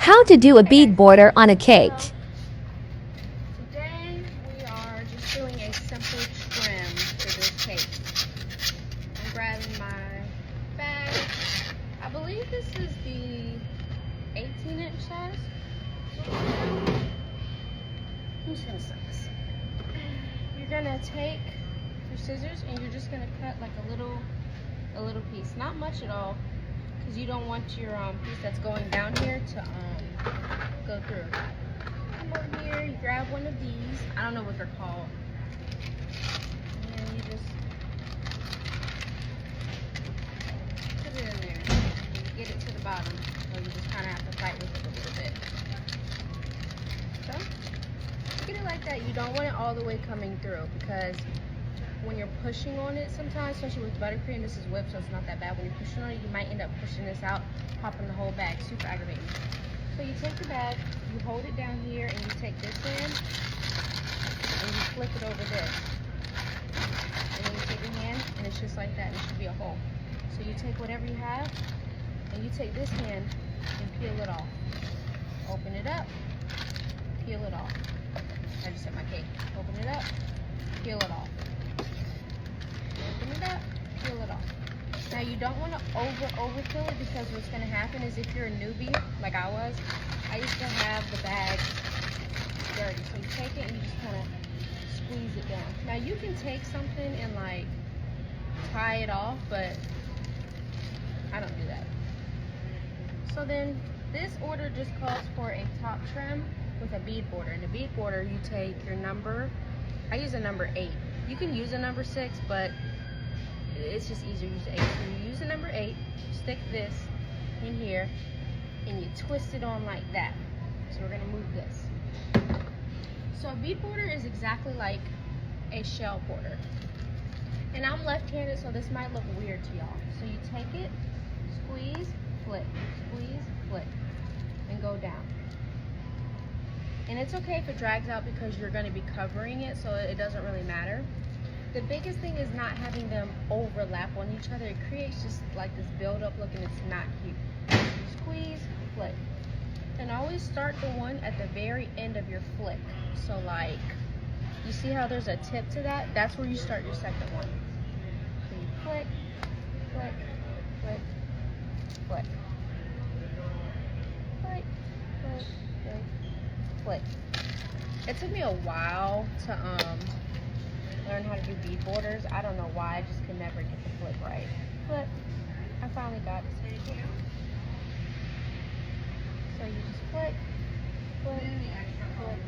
How to do a bead border on a cake. Today we are just doing a simple trim for this cake. I'm grabbing my bag. I believe this is the 18-inch size. I'm just gonna start this. You're gonna take your scissors and you're just gonna cut like a little piece, not much at all, because you don't want your piece that's going down here to go through. Come over here, you grab one of these. I don't know what they're called. And you just put it in there. And you get it to the bottom. So you just kind of have to fight with it a little bit. So, get it like that. You don't want it all the way coming through, because when you're pushing on it sometimes, especially with buttercream, this is whipped, so it's not that bad. When you're pushing on it, you might end up pushing this out, popping the whole bag. Super aggravating. So you take the bag, you hold it down here, and you take this hand, and you flip it over this. And then you take your hand, and it's just like that, and it should be a hole. So you take whatever you have, and you take this hand, and peel it off. Open it up, peel it off. I just set my cake. Open it up, peel it off. Open it up, peel it off. Now you don't want to overfill it, because what's going to happen is, if you're a newbie, like I was, I used to have the bag dirty. So you take it and you just kind of squeeze it down. Now you can take something and like tie it off, but I don't do that. So then this order just calls for a top trim with a bead border. In the bead border, you take your number. I use a number 8. You can use a number 6, but it's just easier to use 8. So you use the number 8, stick this in here, and you twist it on like that. So we're gonna move this. So a bead border is exactly like a shell border. And I'm left-handed, so this might look weird to y'all. So you take it, squeeze, flip, and go down. And it's okay if it drags out, because you're gonna be covering it, so it doesn't really matter. The biggest thing is not having them overlap on each other. It creates just like this build-up look, and it's not cute. Squeeze, flick. And always start the one at the very end of your flick. So like, you see how there's a tip to that? That's where you start your second one. So you flick, flick, flick, flick. Flick, flick, flick, flick. It took me a while to learn how to do bead borders. I don't know why, I just could never get the flip right. But I finally got it. So you just flip, flip, flip.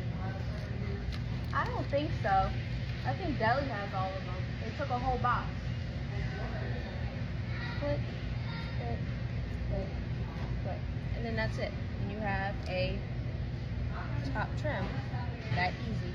I don't think so. I think Deli has all of them. They took a whole box. Flip, flip, flip, flip. And then that's it. And you have a top trim. That easy.